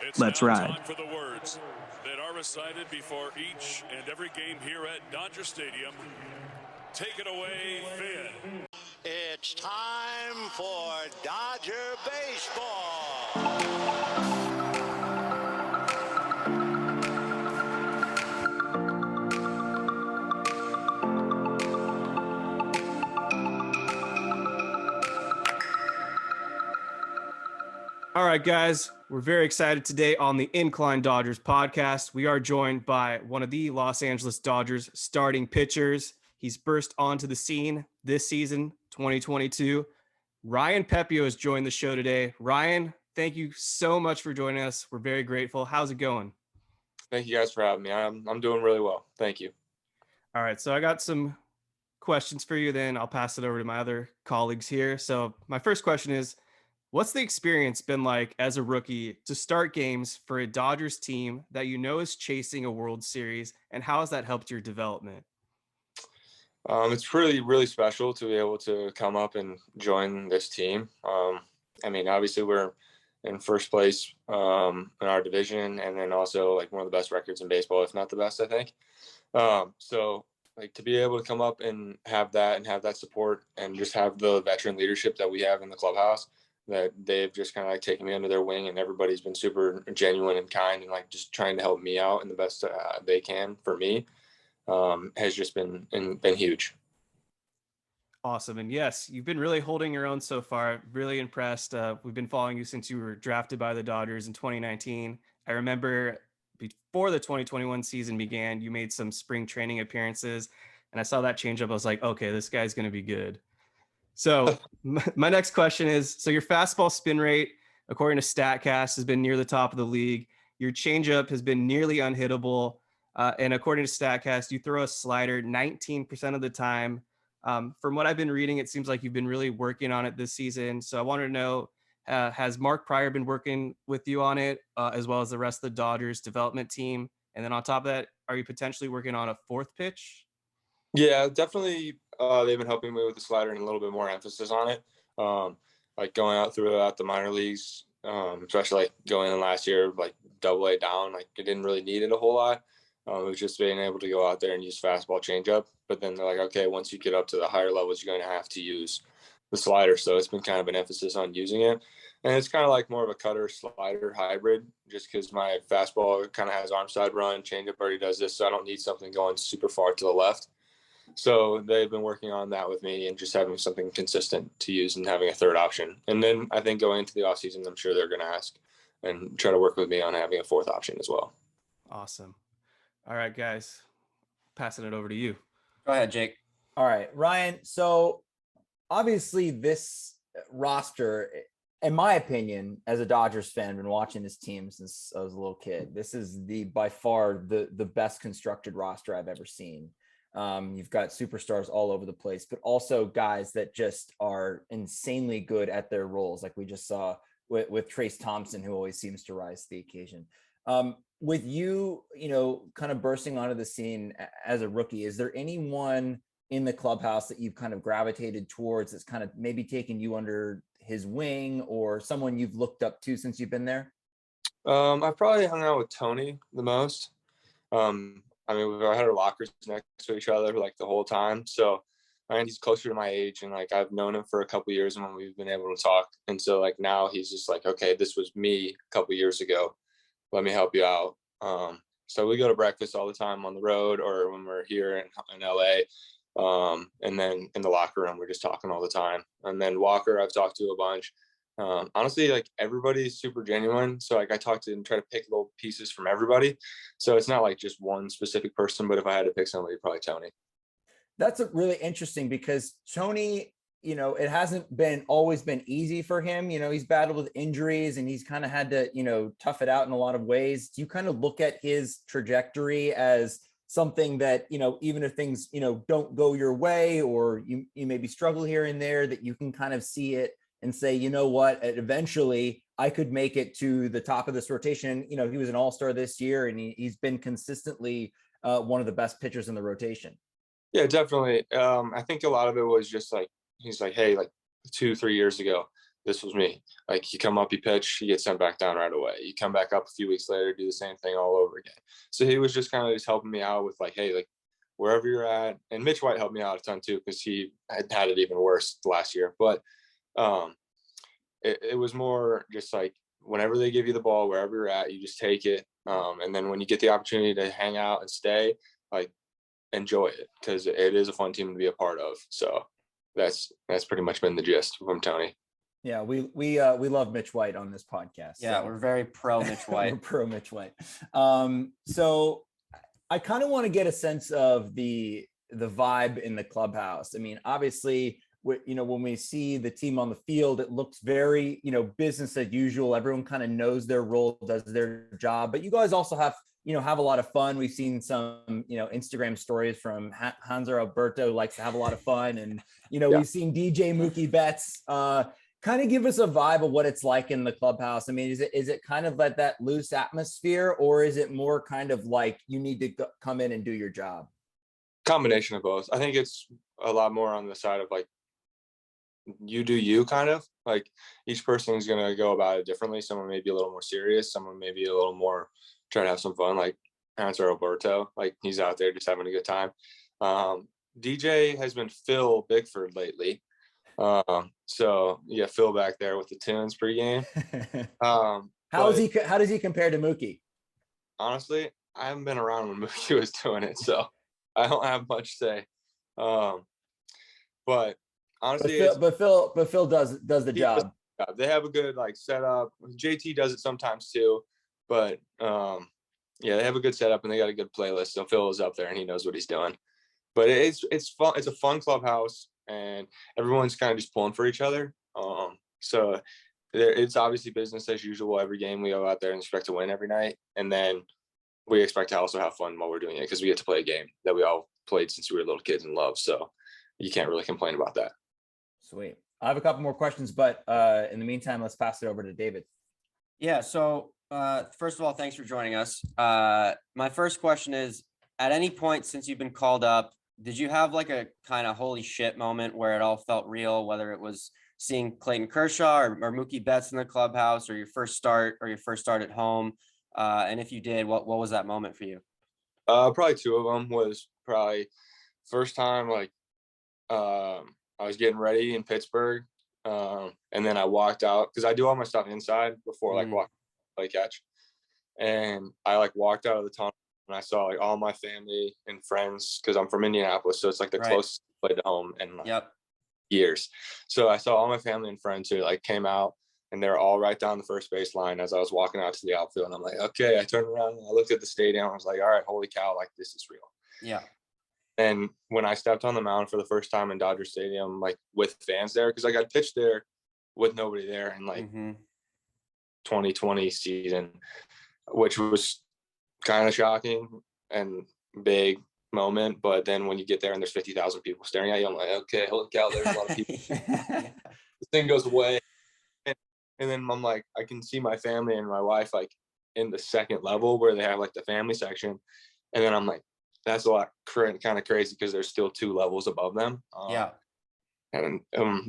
It's Let's now ride. time for the words that are recited before each and every game here at Dodger Stadium. Take it away, Finn. It's time for Dodger baseball. All right, guys, we're very excited today on the Incline Dodgers podcast. We are joined by one of the Los Angeles Dodgers starting pitchers. He's burst onto the scene this season, 2022. Ryan Pepiot has joined the show today. Ryan, thank you so much for joining us. We're very grateful. How's it going? Thank you guys for having me. I'm doing really well. Thank you. All right, so I got some questions for you, then I'll pass it over to my other colleagues here. So my first question is, what's the experience been like as a rookie to start games for a Dodgers team that you know is chasing a World Series, and how has that helped your development? It's really, really special to be able to come up and join this team. Obviously we're in first place in our division, and then also like one of the best records in baseball, if not the best, I think. So like to be able to come up and have that support and just have the veteran leadership that we have in the clubhouse, that they've just kind of like taken me under their wing, and everybody's been super genuine and kind and like just trying to help me out in the best they can for me, has just been huge. Awesome. And yes, you've been really holding your own so far. Really impressed. We've been following you since you were drafted by the Dodgers in 2019. I remember before the 2021 season began, you made some spring training appearances, and I saw that change up. I was like, okay, this guy's going to be good. So my next question is, so your fastball spin rate, according to StatCast, has been near the top of the league. Your changeup has been nearly unhittable. And according to StatCast, you throw a slider 19% of the time. From what I've been reading, it seems like you've been really working on it this season. So I wanted to know, has Mark Pryor been working with you on it, as well as the rest of the Dodgers development team? And then on top of that, are you potentially working on a fourth pitch? Yeah, definitely. They've been helping me with the slider and a little bit more emphasis on it. Like going out throughout the minor leagues, especially like going in last year, like Double-A down, like it didn't really need it a whole lot. It was just being able to go out there and use fastball changeup. But then they're like, okay, once you get up to the higher levels, you're going to have to use the slider. So it's been kind of an emphasis on using it. And it's kind of like more of a cutter slider hybrid, just because my fastball kind of has arm side run, changeup already does this. So I don't need something going super far to the left. So they've been working on that with me and just having something consistent to use and having a third option. And then I think going into the offseason, I'm sure they're going to ask and try to work with me on having a fourth option as well. Awesome. All right, guys, passing it over to you. Go ahead, Jake. All right, Ryan. So obviously this roster, in my opinion, as a Dodgers fan, been watching this team since I was a little kid. This is by far the best constructed roster I've ever seen. You've got superstars all over the place, but also guys that just are insanely good at their roles, like we just saw with Trace Thompson, who always seems to rise to the occasion. With you, kind of bursting onto the scene as a rookie, is there anyone in the clubhouse that you've kind of gravitated towards that's kind of maybe taken you under his wing, or someone you've looked up to since you've been there? I've probably hung out with Tony the most. We've had our lockers next to each other like the whole time. So he's closer to my age, and like I've known him for a couple of years when we've been able to talk. And so like now he's just like, okay, this was me a couple of years ago. Let me help you out. So we go to breakfast all the time on the road or when we're here in LA. And then in the locker room, we're just talking all the time. And then Walker, I've talked to a bunch. Honestly, like everybody's super genuine. So like I talk to and try to pick little pieces from everybody. So it's not like just one specific person, but if I had to pick somebody, probably Tony. That's really interesting because Tony, it hasn't always been easy for him. He's battled with injuries and he's kind of had to, tough it out in a lot of ways. Do you kind of look at his trajectory as something that, even if things, don't go your way, or you maybe struggle here and there, that you can kind of see it and say, you know what, eventually I could make it to the top of this rotation. He was an all-star this year, and he's been consistently one of the best pitchers in the rotation. Yeah, definitely. I think a lot of it was just like, he's like, hey, like 2-3 years ago, this was me. Like, you come up, you pitch, you get sent back down right away. You come back up a few weeks later, do the same thing all over again. So he was just kind of just helping me out with like, hey, like wherever you're at. And Mitch White helped me out a ton too, because he had it even worse last year. But it was more just like whenever they give you the ball, wherever you're at, you just take it. And then when you get the opportunity to hang out and stay, like, enjoy it, because it is a fun team to be a part of. So that's pretty much been the gist from Tony. Yeah, we love Mitch White on this podcast. Yeah, so. we're very pro Mitch White. We're pro Mitch White. So I kind of want to get a sense of the vibe in the clubhouse. I mean, obviously, when we see the team on the field, it looks very, business as usual. Everyone kind of knows their role, does their job, but you guys also have a lot of fun. We've seen some, Instagram stories from Hanser Alberto likes to have a lot of fun. And, we've seen DJ Mookie Betts, kind of give us a vibe of what it's like in the clubhouse. I mean, is it kind of like that loose atmosphere, or is it more kind of like you need to come in and do your job? Combination of both. I think it's a lot more on the side of like, you do you, kind of like each person is going to go about it differently. Someone may be a little more serious. Someone may be a little more trying to have some fun, like Hanser Alberto, like he's out there just having a good time. DJ has been Phil Bigford lately. So yeah, Phil back there with the tunes pregame. How does he compare to Mookie? Honestly, I haven't been around when Mookie was doing it, so I don't have much to say. But honestly, Phil does the job. They have a good like setup. JT does it sometimes too, but yeah, they have a good setup and they got a good playlist. So Phil is up there and he knows what he's doing. But it's fun. It's a fun clubhouse, and everyone's kind of just pulling for each other. So it's obviously business as usual. Every game we go out there and expect to win every night, and then we expect to also have fun while we're doing it, because we get to play a game that we all played since we were little kids and love. So you can't really complain about that. Sweet. I have a couple more questions, but in the meantime, let's pass it over to David. Yeah. So first of all, thanks for joining us. My first question is, at any point since you've been called up, did you have like a kind of holy shit moment where it all felt real, whether it was seeing Clayton Kershaw or Mookie Betts in the clubhouse, or your first start at home? And if you did, what was that moment for you? Probably two of them. Was probably first time, like, I was getting ready in Pittsburgh, and then I walked out, because I do all my stuff inside before like walk play catch, and I like walked out of the tunnel and I saw like all my family and friends, because I'm from Indianapolis, so it's like the closest play to home in like years. So I saw all my family and friends who like came out, and they're all right down the first base line as I was walking out to the outfield, and I'm like, okay. I turned around and I looked at the stadium. I was like, all right, holy cow, like this is real. Yeah. And when I stepped on the mound for the first time in Dodger Stadium, like with fans there, because like I pitched there with nobody there in like 2020 season, which was kind of shocking and big moment. But then when you get there and there's 50,000 people staring at you, I'm like, okay, holy cow, there's a lot of people. This thing goes away. And then I'm like, I can see my family and my wife like in the second level where they have like the family section. And then I'm like, that's a lot kind of crazy, because there's still two levels above them. And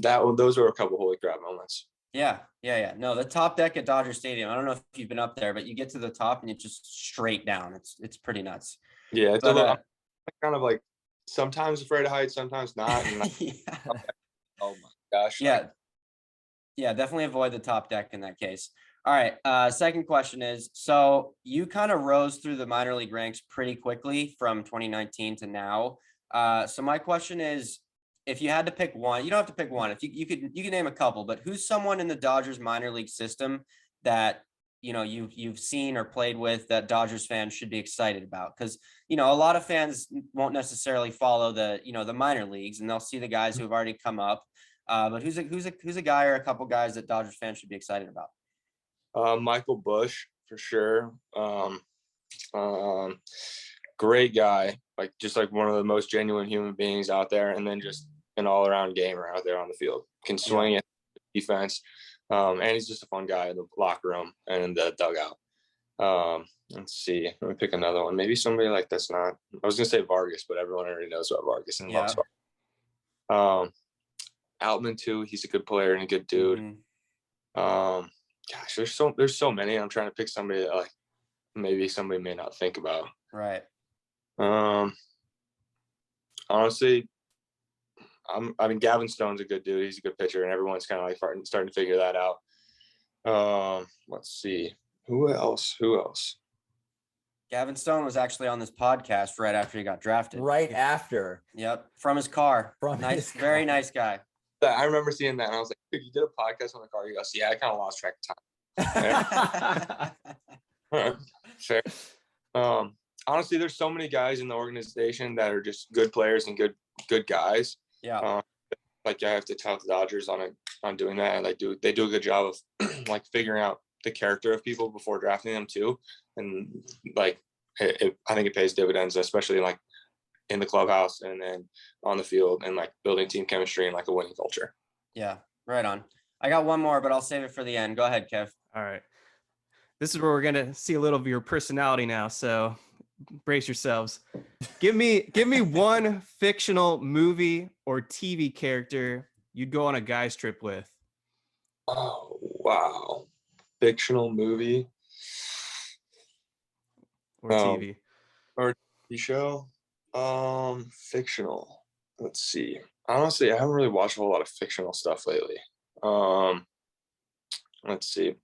those were a couple holy crap moments. Yeah. No, the top deck at Dodger Stadium, I don't know if you've been up there, but you get to the top and it's just straight down. It's pretty nuts. Yeah, it's a little, I'm kind of like sometimes afraid of heights, sometimes not. And oh my gosh. Yeah, definitely avoid the top deck in that case. All right. Second question is, so you kind of rose through the minor league ranks pretty quickly from 2019 to now. So my question is, if you had to pick one, you don't have to pick one. If you could name a couple, but who's someone in the Dodgers minor league system that, you've seen or played with that Dodgers fans should be excited about? Because, a lot of fans won't necessarily follow the minor leagues, and they'll see the guys who have already come up. But who's a guy or a couple guys that Dodgers fans should be excited about? Michael Busch for sure. Great guy, like just like one of the most genuine human beings out there, and then just an all-around gamer out there on the field. Can swing it, defense, and he's just a fun guy in the locker room and in the dugout. Let's see. Let me pick another one. Maybe somebody like that's not. I was gonna say Vargas, but everyone already knows about Vargas and loves Vargas. Outman too. He's a good player and a good dude. Gosh, there's so many. I'm trying to pick somebody that like maybe somebody may not think about. Right. Honestly, I mean, Gavin Stone's a good dude. He's a good pitcher, and everyone's kind of like starting to figure that out. Let's see. Who else? Gavin Stone was actually on this podcast right after he got drafted. Right after. Yep. From his car. His Very car. nice guy. I remember seeing that, and I was like, dude, you did a podcast on the car. He goes, yeah, I kind of lost track of time. Fair. Honestly, there's so many guys in the organization that are just good players and good guys. Yeah. Like I have to tout the Dodgers on doing that, and they do a good job of like figuring out the character of people before drafting them too, and like I think it pays dividends, especially like in the clubhouse and then on the field, and like building team chemistry and like a winning culture. Yeah, right on. I got one more, but I'll save it for the end. Go ahead, Kev. All right. This is where we're gonna see a little of your personality now. So brace yourselves. Give me one fictional movie or TV character you'd go on a guy's trip with. Oh wow. Fictional movie or TV or TV show. Fictional. Let's see. Honestly, I haven't really watched a whole lot of fictional stuff lately. Let's see.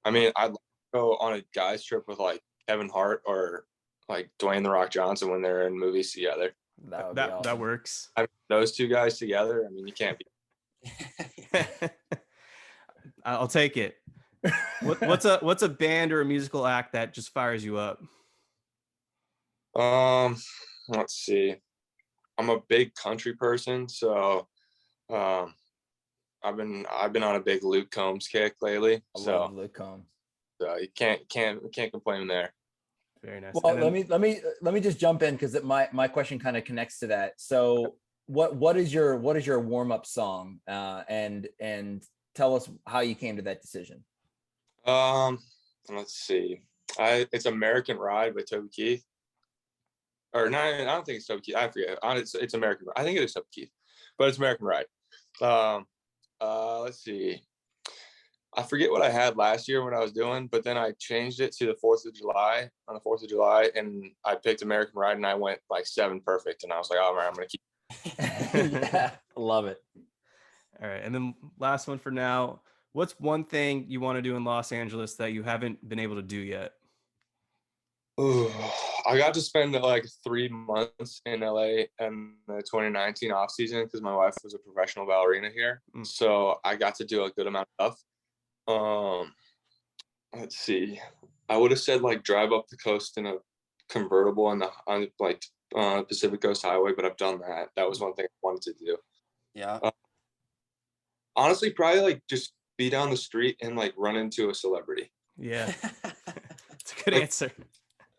I mean, I'd go on a guy's trip with like Kevin Hart or like Dwayne The Rock Johnson when they're in movies together. That works. I mean, those two guys together. I mean, you can't be. I'll take it. What's a band or a musical act that just fires you up? Let's see. I'm a big country person, so I've been on a big Luke Combs kick lately. I love Luke Combs. So you can't complain there. Very nice. Well, let me just jump in because my question kind of connects to that. So what is your warm-up song? And tell us how you came to that decision. Let's see. It's American Ride by Toby Keith. Or no, I don't think it's Toby Keith. I forget. It's American Ride. I think it is Toby Keith, but it's American Ride. Let's see. I forget what I had last year when I was doing, but then I changed it to the 4th of July, on the 4th of July, and I picked American Ride, and I went like 7 perfect, and I was like, oh man, I'm gonna keep. Yeah, love it. All right, and then last one for now. What's one thing you want to do in Los Angeles that you haven't been able to do yet? Ooh, I got to spend like 3 months in LA in the 2019 off season because my wife was a professional ballerina here. So I got to do a good amount of stuff. Let's see. I would have said like drive up the coast in a convertible on Pacific Coast Highway, but I've done that. That was one thing I wanted to do. Yeah. Honestly, probably like just be down the street and like run into a celebrity. Yeah. That's a good answer.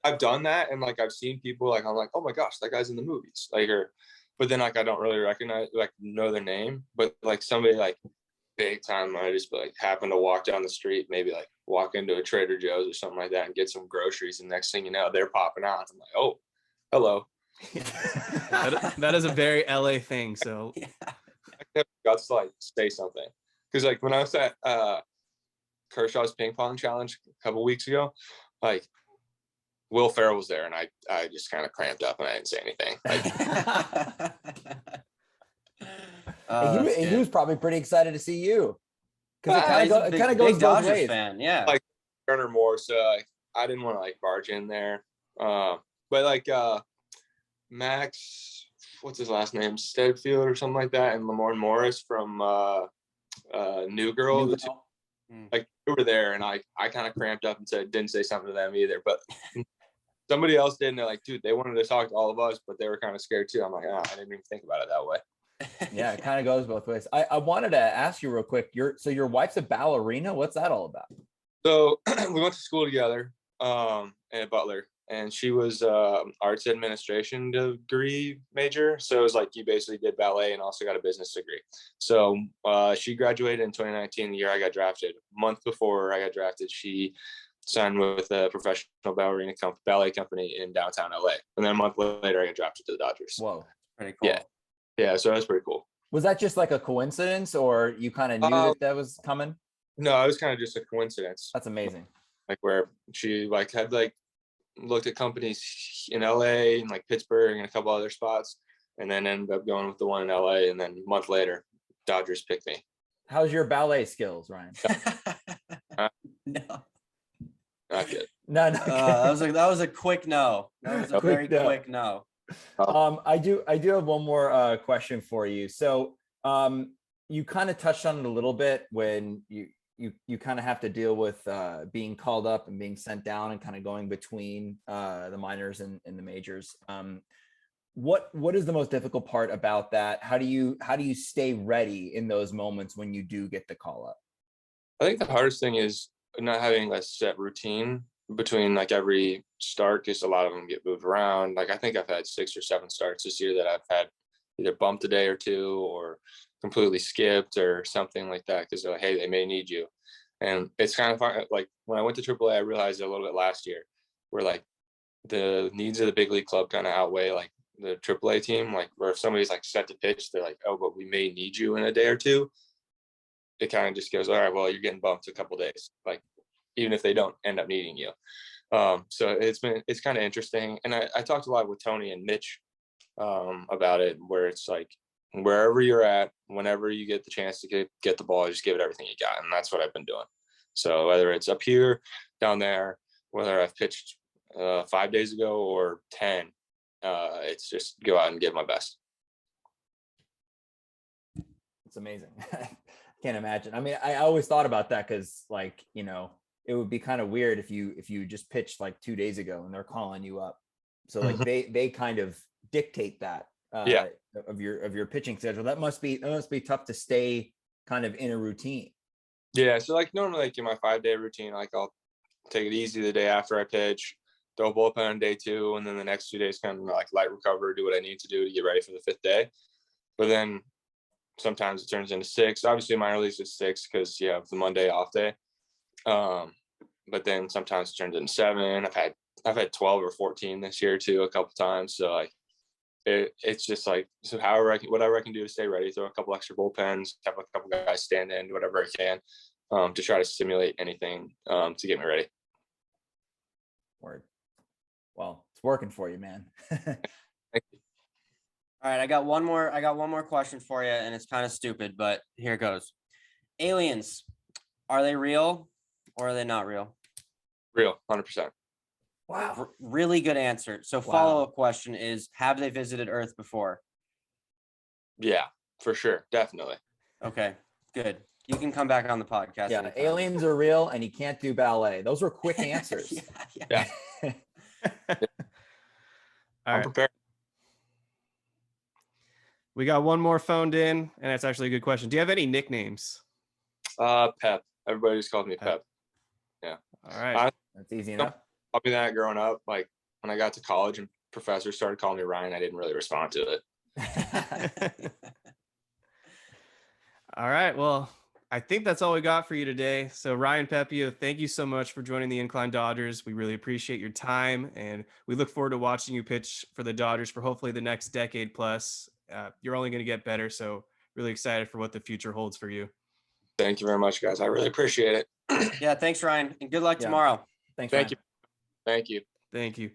I've done that, and like I've seen people like I'm like, oh my gosh, that guy's in the movies, like but then like I don't really recognize know their name, but like somebody like big time, I just like happen to walk down the street, maybe like walk into a Trader Joe's or something like that and get some groceries, and next thing you know, they're popping out. I'm like, oh, hello. that is a very LA thing. So I got to like say something because like when I was at Kershaw's ping pong challenge a couple weeks ago, like Will Ferrell was there, and I just kind of cramped up and I didn't say anything. He was probably pretty excited to see you because it kind of goes both ways. Fan, yeah. Like Turner more, so like I didn't want to like barge in there. But like Max, what's his last name, Stedfield or something like that, and Lamorne Morris from New Girl. Like they were there, and I kind of cramped up and didn't say something to them either, but somebody else did, and they're like, dude, they wanted to talk to all of us, but they were kind of scared too. I'm like, I didn't even think about it that way. Yeah, it kind of goes both ways. I wanted to ask you real quick, your wife's a ballerina. What's that all about? So we went to school together at Butler, and she was arts administration degree major. So it was like you basically did ballet and also got a business degree. So she graduated in 2019, the year I got drafted. A month before I got drafted, she signed with a professional ballet company in downtown LA. And then a month later, I got drafted to the Dodgers. Whoa. Pretty cool. Yeah, so that's pretty cool. Was that just like a coincidence, or you kind of knew that was coming? No, it was kind of just a coincidence. That's amazing. Like where she like had like looked at companies in LA and like Pittsburgh and a couple other spots, and then ended up going with the one in LA. And then a month later, Dodgers picked me. How's your ballet skills, Ryan? No. Not good. No. That was a quick no. That was a very quick no. I do have one more question for you. So you kind of touched on it a little bit when you kind of have to deal with being called up and being sent down and kind of going between the minors and the majors. What is the most difficult part about that? How do you stay ready in those moments when you do get the call up? I think the hardest thing is not having a set routine between like every start, because a lot of them get moved around. Like I think I've had 6 or 7 starts this year that I've had either bumped a day or two or completely skipped or something like that, because they're like, hey, they may need you. And it's kind of fun. Like when I went to AAA, I realized it a little bit last year where like the needs of the big league club kind of outweigh like the AAA team. Like where if somebody's like set to pitch, they're like, oh, but we may need you in a day or two. It kind of just goes, all right, well, you're getting bumped a couple days, like even if they don't end up needing you. So it's kind of interesting. And I talked a lot with Tony and Mitch about it, where it's like wherever you're at, whenever you get the chance to get the ball, just give it everything you got. And that's what I've been doing. So whether it's up here, down there, whether I've pitched 5 days ago or 10, it's just go out and give my best. It's amazing. Can't imagine. I mean, I always thought about that because like, you know, it would be kind of weird if you just pitched like 2 days ago and they're calling you up. So like they kind of dictate that of your pitching schedule. That must be tough to stay kind of in a routine. Yeah. So like normally like in my 5-day routine, like I'll take it easy the day after I pitch, throw a bullpen on day 2, and then the next 2 days kind of like light recover, do what I need to do to get ready for the 5th day. But then sometimes it turns into 6. Obviously minor leagues is 6 because you have the Monday off day. But then sometimes it turns into 7. I've had 12 or 14 this year too, a couple times. So like it's just like, so whatever I can do to stay ready, throw a couple extra bullpens, have a couple guys stand in, whatever I can, to try to simulate anything to get me ready. Word. Well, it's working for you, man. Thank you. All right, I got one more question for you, and it's kind of stupid, but here it goes. Aliens, are they real or are they not real? Real, 100%. Wow. Really good answer. So follow-up question is, have they visited Earth before? Yeah, for sure. Definitely. Okay, good. You can come back on the podcast. Yeah, anytime. aliens are real and you can't do ballet. Those were quick answers. Yeah. All right. Prepared. We got one more phoned in, and that's actually a good question. Do you have any nicknames? Pep. Everybody just called me Pep. Yeah. All right. That's easy enough. I'll be that growing up. Like when I got to college and professors started calling me Ryan, I didn't really respond to it. All right. Well, I think that's all we got for you today. So Ryan Pepiot, thank you so much for joining the Incline Dodgers. We really appreciate your time, and we look forward to watching you pitch for the Dodgers for hopefully the next decade plus. You're only going to get better. So really excited for what the future holds for you. Thank you very much, guys. I really appreciate it. Yeah, thanks, Ryan, and good luck tomorrow. Thanks. Thank Ryan. you. Thank you. Thank you.